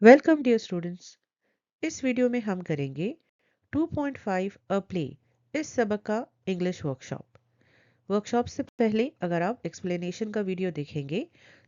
Welcome dear students. इस video में हम करेंगे 2.5 अ प्ले इस सबक का इंग्लिश वर्कशॉप से पहले अगर आप एक्सप्लेनेशन का वीडियो देखेंगे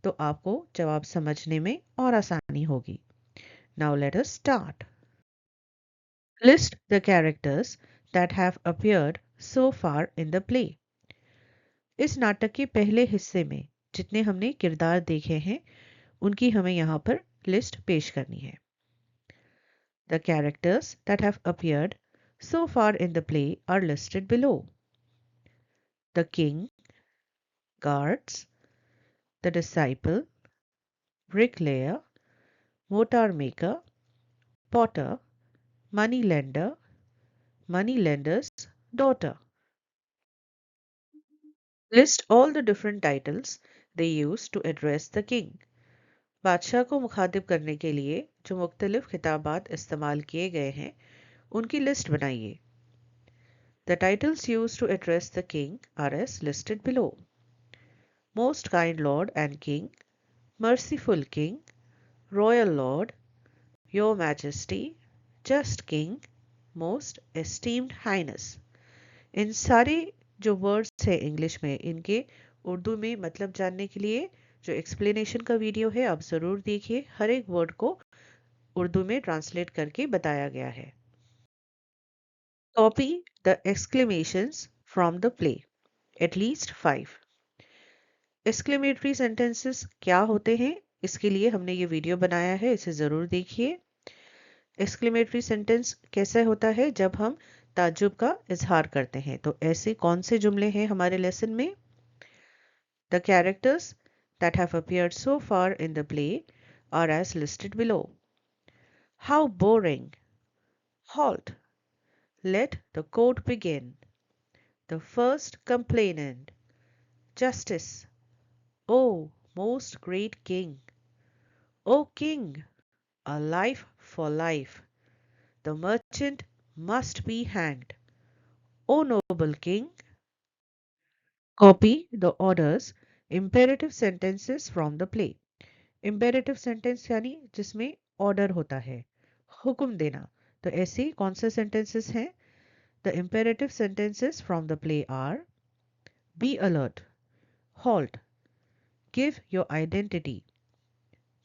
तो आपको जवाब समझने में और आसानी होगी। Now let us start. List the characters that have appeared so far in the play. इस नाटक के पहले हिस्से में जितने हमने किरदार देखे हैं उनकी हमें यहाँ पर लिस्ट पेश करनी है। The characters that have appeared so far in the play are listed below: the king, guards, the disciple, bricklayer, motor maker, potter, moneylender, moneylender's daughter. List all the different titles they use to address the king. बादशाह को मुखातिब करने के लिए जो मुख्तलिफ खिताबात इस्तेमाल किए गए हैं उनकी लिस्ट बनाइए। The titles used to address the king are as listed below: Most kind Lord and King, Merciful King, Royal Lord, Your Majesty, Just King, Most Esteemed Highness। इन सारे जो वर्ड्स है इंग्लिश में इनके उर्दू में मतलब जानने के लिए जो एक्सप्लेनेशन का वीडियो है आप ज़रूर देखिए। हर एक वर्ड को उर्दू में ट्रांसलेट करके बताया गया है। Copy the exclamations from the play, at least 5। Exclamatory sentences क्या होते हैं इसके लिए हमने ये वीडियो बनाया है, इसे ज़रूर देखिए। एक्सक्लेमेटरी सेंटेंस कैसे होता है जब हम ताज्जुब का इजहार करते हैं, तो ऐसे कौन से जुमले हैं हमारे लेसन में? The characters that have appeared so far in the play are as listed below: how boring, halt, let the court begin, the first complainant, justice, o most great king, o king, a life for life, the merchant must be hanged, O noble king। Copy the orders imperative sentences from the play। imperative sentence यानी जिसमें order होता है, हुक्म देना। तो ऐसे कौन से सेंटेंसेस हैं? The imperative sentences from the play are: be alert, halt, give your identity,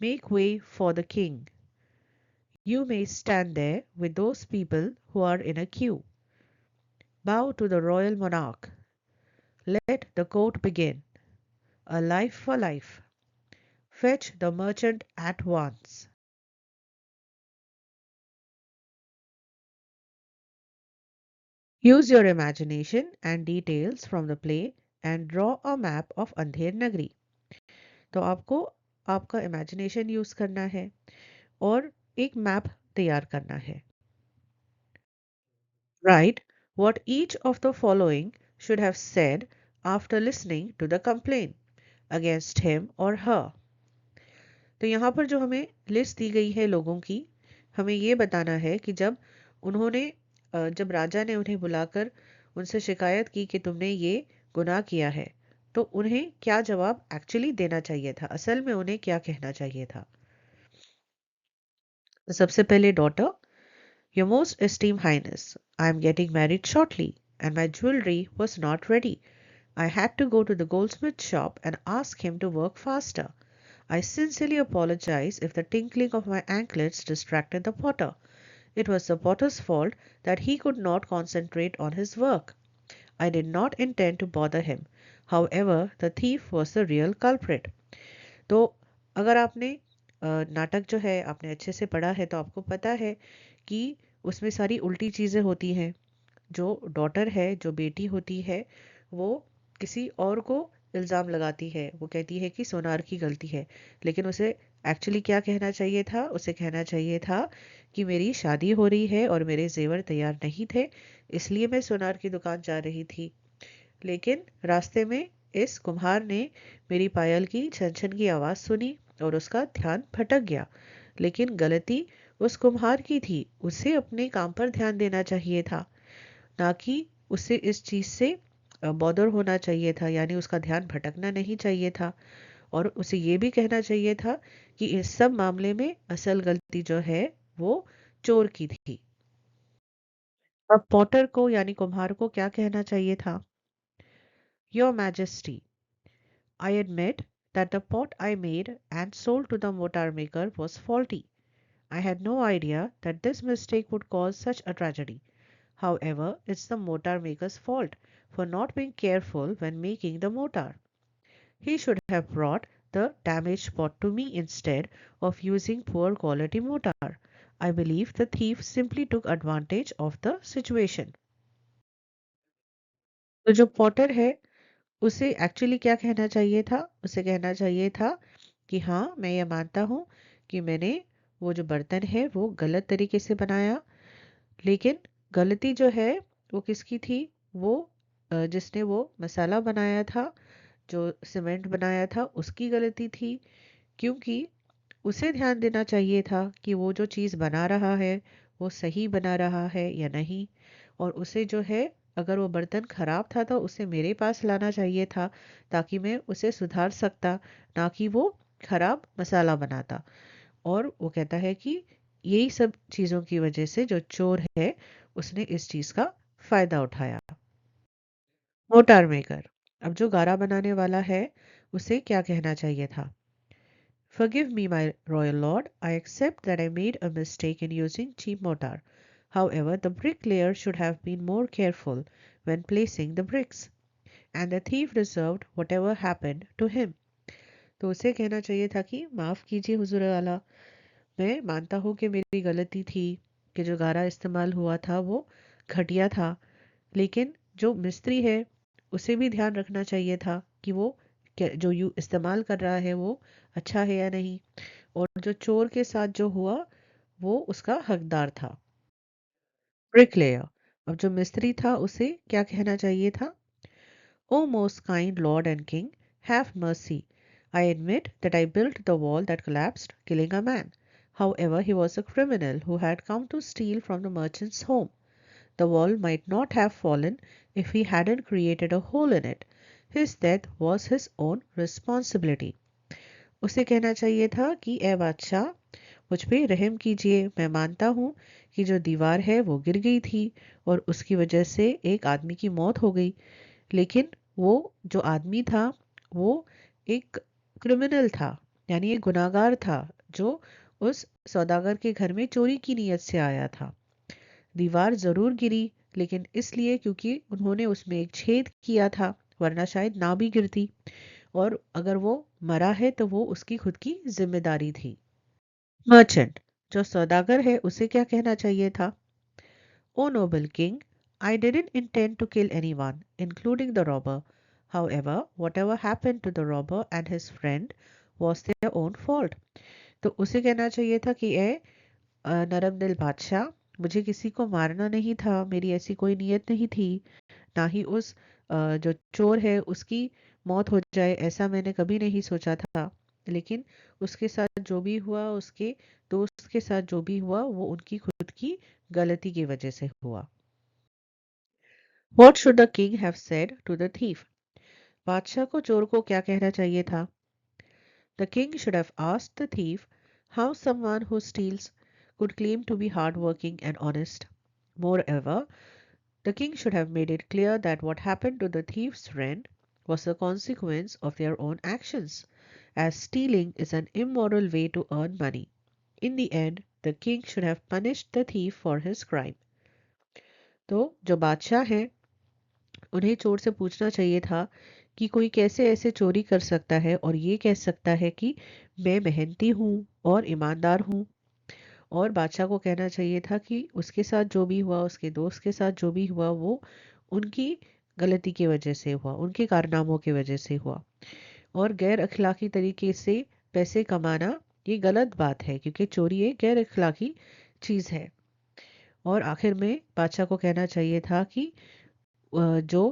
make way for the king, you may stand there with those people who are in a queue, bow to the royal monarch, let the court begin, a life for life, fetch the merchant at once। Use your imagination and details from the play and draw a map of Andher Nagari. तो आपको आपका imagination use करना है और एक map तैयार करना है। Write what each of the following should have said after listening to the complaint against him or her। तो यहाँ पर जो हमें लिस्ट दी गई है लोगों की, हमें ये बताना है कि जब राजा ने उन्हें बुलाकर उनसे शिकायत की कि तुमने ये गुनाह किया है, तो उन्हें क्या जवाब एक्चुअली देना चाहिए था, असल में उन्हें क्या कहना चाहिए था। तो सबसे पहले daughter: your most esteem highness, I am getting married shortly and my jewellery was not ready. I had to go to the goldsmith shop and ask him to work faster. I sincerely apologize if the tinkling of my anklets distracted the potter. It was the potter's fault that he could not concentrate on his work. I did not intend to bother him. However, the thief was the real culprit. तो अगर आपने नाटक जो है आपने अच्छे से पढ़ा है तो आपको पता है कि उसमें सारी उल्टी चीज़ें होती हैं। जो डॉटर है, जो बेटी होती है, वो किसी और को इल्ज़ाम लगाती है, वो कहती है कि सोनार की गलती है, लेकिन उसे एक्चुअली क्या कहना चाहिए था? उसे कहना चाहिए था कि मेरी शादी हो रही है और मेरे जेवर तैयार नहीं थे, इसलिए मैं सोनार की दुकान जा रही थी, लेकिन रास्ते में इस कुम्हार ने मेरी पायल की छन छन की आवाज़ सुनी और उसका ध्यान भटक गया। लेकिन गलती उस कुम्हार की थी, उसे अपने काम पर ध्यान देना चाहिए था, ना कि उसे इस चीज़ से बॉदर होना चाहिए था, यानी उसका ध्यान भटकना नहीं चाहिए था। और उसे ये भी कहना चाहिए था कि इस सब मामले में असल गलती जो है वो चोर की थी। अब पॉटर को यानी कुम्हार को क्या कहना चाहिए था? Your majesty, I admit that the pot I made and sold to the mortar maker was faulty. I had no idea that this mistake would cause such a tragedy. However, it's the mortar maker's fault for not being careful when making the mortar. He should have brought the damaged pot to me instead of using poor quality mortar. I believe the thief simply took advantage of the situation. तो जो Potter है उसे actually क्या कहना चाहिए था? उसे कहना चाहिए था कि हाँ, मैं ये मानता हूँ कि मैंने वो जो बर्तन है वो गलत तरीके से बनाया, लेकिन गलती जो है वो किसकी थी? वो जिसने वो मसाला बनाया था, जो सीमेंट बनाया था, उसकी गलती थी, क्योंकि उसे ध्यान देना चाहिए था कि वो जो चीज़ बना रहा है वो सही बना रहा है या नहीं। और उसे जो है, अगर वो बर्तन खराब था तो उसे मेरे पास लाना चाहिए था ताकि मैं उसे सुधार सकता, ना कि वो खराब मसाला बनाता। और वो कहता है कि यही सब चीज़ों की वजह से जो चोर है उसने इस चीज़ का फायदा उठाया। मोटार मेकर, अब जो गारा बनाने वाला है उसे क्या कहना चाहिए था? Forgive me, my royal lord. I accept that I made a mistake in using cheap mortar. However, the bricklayer should have been more careful when placing the bricks, and the thief deserved whatever happened to him. तो उसे कहना चाहिए था कि माफ़ कीजिए हुजूर आला, मैं मानता हूँ कि मेरी गलती थी कि जो गारा इस्तेमाल हुआ था वो घटिया था, लेकिन जो मिस्त्री है उसे भी ध्यान रखना चाहिए था कि वो जो यू इस्तेमाल कर रहा है वो अच्छा है या नहीं। और जो चोर के साथ जो हुआ वो उसका हकदार था। ब्रिकलेयर, अब जो मिस्त्री था उसे क्या कहना चाहिए था? O most kind lord and king, have mercy, I admit that I built the wall that collapsed, killing a man. However, he was a criminal who had come to steal from the merchant's home. The wall might not have fallen if he hadn't created a hole in it. His death was his own responsibility. उसे कहना चाहिए था कि ए बादशाह, मुझ पे रहम कीजिए, मैं मानता हूँ कि जो दीवार है वो गिर गई थी और उसकी वजह से एक आदमी की मौत हो गई, लेकिन वो जो आदमी था वो एक क्रिमिनल था, यानी एक गुनाहगार था जो उस सौदागर के घर में चोरी की नीयत से आया था। दीवार जरूर गिरी, लेकिन इसलिए क्योंकि उन्होंने उसमें एक छेद किया था, वरना शायद ना भी गिरती। और अगर वो मरा है तो वो उसकी खुद की जिम्मेदारी थी। मर्चेंट, जो सौदागर है उसे क्या कहना चाहिए था? O noble king, I didn't intend to kill anyone, including the robber. However, whatever happened to the robber and his friend was their own fault. तो उसे कहना चाहिए था कि ए नरम दिल बादशाह, मुझे किसी को मारना नहीं था, मेरी ऐसी कोई नीयत नहीं थी, ना ही उस जो चोर है उसकी मौत हो जाए ऐसा मैंने कभी नहीं सोचा था। लेकिन उसके साथ जो भी हुआ, उसके दोस्त के साथ जो भी हुआ वो उनकी खुद की गलती की वजह से हुआ। What should the king have said to the thief? बादशाह को चोर को क्या कहना चाहिए था? The king should have asked the thief how someone who steals could claim to be hardworking and honest. Moreover, the king should have made it clear that what happened to the thief's friend was a consequence of their own actions, as stealing is an immoral way to earn money. In the end, the king should have punished the thief for his crime. तो जो बादशाह हैं उन्हें चोर से पूछना चाहिए था कि कोई कैसे ऐसे चोरी कर सकता है और ये कह सकता है कि मैं मेहनती हूँ और ईमानदार हूँ। और बादशाह को कहना चाहिए था कि उसके साथ जो भी हुआ, उसके दोस्त के साथ जो भी हुआ वो उनकी गलती की वजह से हुआ, उनके कारनामों की वजह से हुआ। और गैर अखलाकी तरीके से पैसे कमाना ये गलत बात है, क्योंकि चोरी एक गैर अखलाकी चीज़ है। और आखिर में बादशाह को कहना चाहिए था कि जो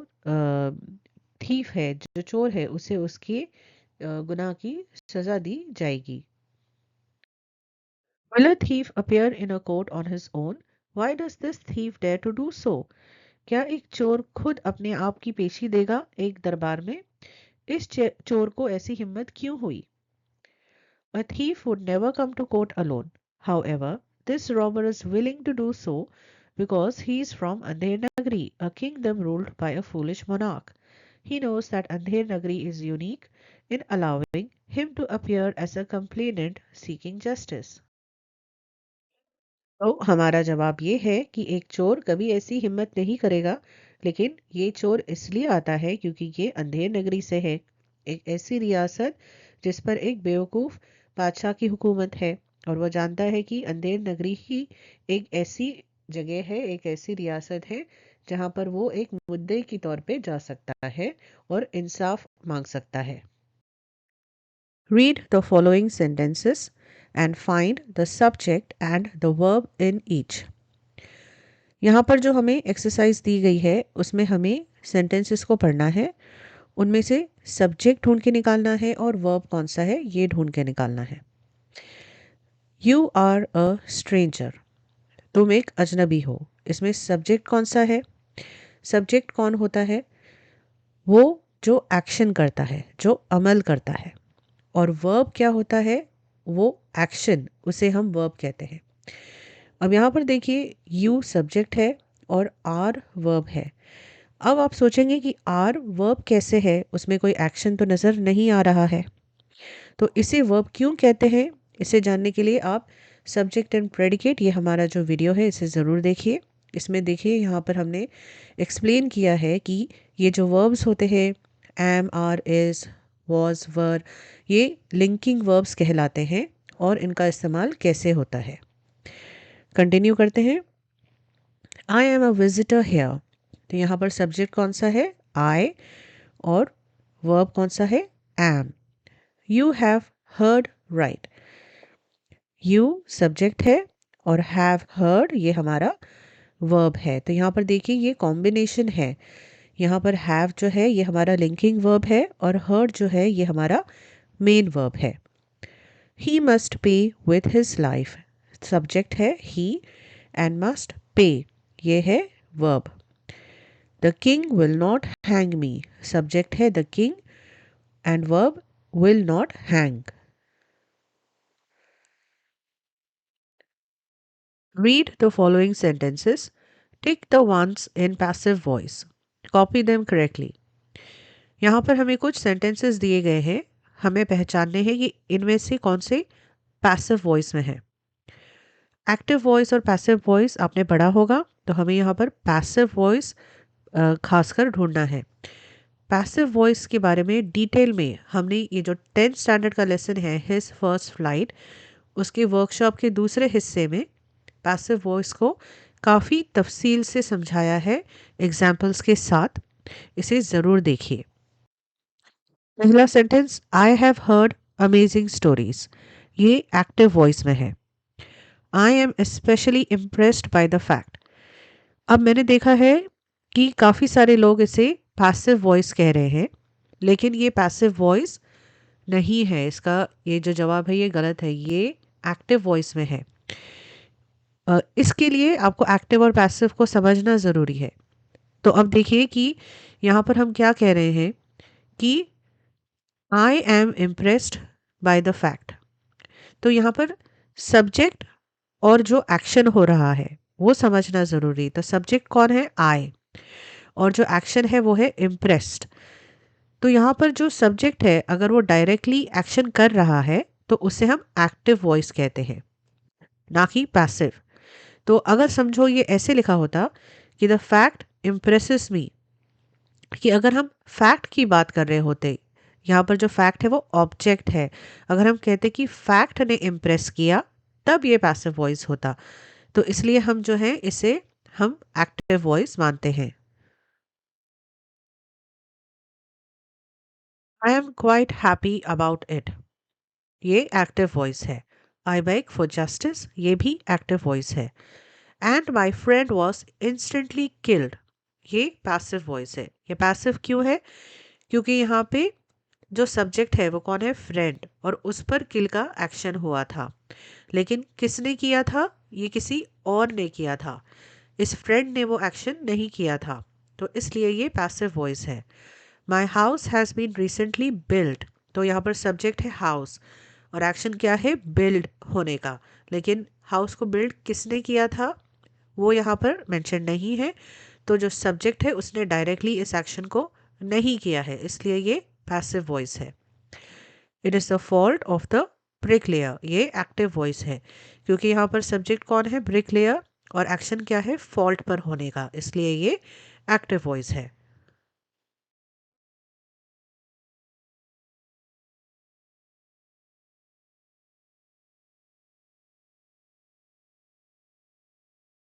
थीफ है, जो चोर है, उसे उसके गुनाह की सजा दी जाएगी। Will a thief appear in a court on his own? Why does this thief dare to do so? क्या एक चोर खुद अपने आप की पेशी देगा एक दरबार में? इस चोर को ऐसी हिम्मत क्यों हुई? A thief would never come to court alone. However, this robber is willing to do so because he is from Andher Nagari, a kingdom ruled by a foolish monarch. He knows that Andher Nagari is unique in allowing him to appear as a complainant seeking justice. तो हमारा जवाब ये है कि एक चोर कभी ऐसी हिम्मत नहीं करेगा, लेकिन ये चोर इसलिए आता है क्योंकि ये अंधेर नगरी से है, एक ऐसी रियासत जिस पर एक बेवकूफ बादशाह की हुकूमत है। और वो जानता है कि अंधेर नगरी ही एक ऐसी जगह है, एक ऐसी रियासत है जहां पर वो एक मुद्दे की तौर पे जा सकता है और इंसाफ मांग सकता है। Read the following sentences and find the subject and the verb in each. यहाँ पर जो हमें एक्सरसाइज दी गई है उसमें हमें सेंटेंसेस को पढ़ना है, उनमें से सब्जेक्ट ढूंढ के निकालना है और वर्ब कौन सा है ये ढूंढ के निकालना है। यू आर अ स्ट्रेंजर, तुम एक अजनबी हो। इसमें सब्जेक्ट कौन सा है? सब्जेक्ट कौन होता है? वो जो एक्शन करता है, जो अमल करता है। और वर्ब क्या होता है? वो एक्शन, उसे हम वर्ब कहते हैं। अब यहाँ पर देखिए, यू सब्जेक्ट है और आर वर्ब है। अब आप सोचेंगे कि आर वर्ब कैसे है, उसमें कोई एक्शन तो नज़र नहीं आ रहा है, तो इसे वर्ब क्यों कहते हैं? इसे जानने के लिए आप सब्जेक्ट एंड प्रेडिकेट, ये हमारा जो वीडियो है इसे ज़रूर देखिए। इसमें देखिए यहाँ पर हमने एक्सप्लेन किया है कि ये जो वर्ब्स होते हैं, एम, आर, इज़, वॉज, वर, ये लिंकिंग वर्ब्स कहलाते हैं और इनका इस्तेमाल कैसे होता है। कंटिन्यू करते हैं। I am a visitor here, तो यहाँ पर सब्जेक्ट कौन सा है? आई, और वर्ब कौन सा है? Am. You have heard right, you subject है और हैव हर्ड ये हमारा वर्ब है। तो यहाँ पर देखिए ये कॉम्बिनेशन है। यहाँ पर हैव जो है ये हमारा लिंकिंग वर्ब है और हर्ड जो है ये हमारा मेन वर्ब है। He must pay with his life, subject है ही एंड मस्ट पे ये है verb. The king will not hang me, subject है the king and verb will not hang. Read the following sentences. Tick the ones in passive voice. Copy them correctly. यहाँ पर हमें कुछ sentences दिए गए हैं, हमें पहचानने हैं कि इनमें से कौन से passive voice में है। Active voice और passive voice आपने पढ़ा होगा, तो हमें यहाँ पर passive voice खासकर ढूंढना है। पैसिव वॉइस के बारे में डिटेल में हमने ये जो 10th स्टैंडर्ड का लेसन है हिज फर्स्ट फ्लाइट, उसके वर्कशॉप के दूसरे हिस्से में पैसिव वॉइस को काफ़ी तफसील से समझाया है एग्जाम्पल्स के साथ। इसे ज़रूर देखिए। पहला sentence, I have heard amazing stories, ये एक्टिव वॉइस में है। I am specially impressed by the fact, अब मैंने देखा है कि काफ़ी सारे लोग इसे पैसिव वॉइस कह रहे हैं, लेकिन ये पैसिव वॉइस नहीं है। इसका ये जो जवाब है ये गलत है, ये एक्टिव वॉइस में है। इसके लिए आपको एक्टिव और पैसिव को समझना ज़रूरी है। तो अब देखिए कि यहाँ पर हम क्या कह रहे हैं कि I am impressed by the fact, तो यहाँ पर सब्जेक्ट और जो एक्शन हो रहा है वो समझना ज़रूरी। तो सब्जेक्ट कौन है? आई, और जो एक्शन है वो है इम्प्रेस्ड। तो यहाँ पर जो सब्जेक्ट है अगर वो डायरेक्टली एक्शन कर रहा है तो उसे हम एक्टिव वॉइस कहते हैं, ना कि पैसिव। तो अगर समझो ये ऐसे लिखा होता कि द फैक्ट इम्प्रेसेस मी, कि अगर हम फैक्ट की बात कर रहे होते, यहाँ पर जो फैक्ट है वो ऑब्जेक्ट है, अगर हम कहते कि फैक्ट ने इम्प्रेस किया, तब ये पैसिव वॉइस होता। तो इसलिए हम जो है इसे हम एक्टिव वॉइस मानते हैं। I am quite happy about it, ये एक्टिव वॉइस है। आई बेग फॉर जस्टिस, ये भी एक्टिव वॉइस है। And my friend was instantly killed, ये पैसिव वॉइस है। ये पैसिव क्यों है? क्योंकि यहाँ पे जो सब्जेक्ट है वो कौन है? फ्रेंड, और उस पर किल का एक्शन हुआ था, लेकिन किसने किया था? ये किसी और ने किया था, इस फ्रेंड ने वो एक्शन नहीं किया था, तो इसलिए ये पैसिव वॉइस है। My house has been recently build, तो यहाँ पर सब्जेक्ट है हाउस और एक्शन क्या है, बिल्ड होने का। लेकिन हाउस को बिल्ड किसने किया था वो यहाँ पर मेंशन नहीं है, तो जो सब्जेक्ट है उसने डायरेक्टली इस एक्शन को नहीं किया है, इसलिए ये पैसिव वॉइस है। It is the fault of the brick layer, ये एक्टिव वॉइस है क्योंकि यहाँ पर सब्जेक्ट कौन है, ब्रिक लेयर, और एक्शन क्या है, फॉल्ट पर होने का, इसलिए ये एक्टिव वॉइस है।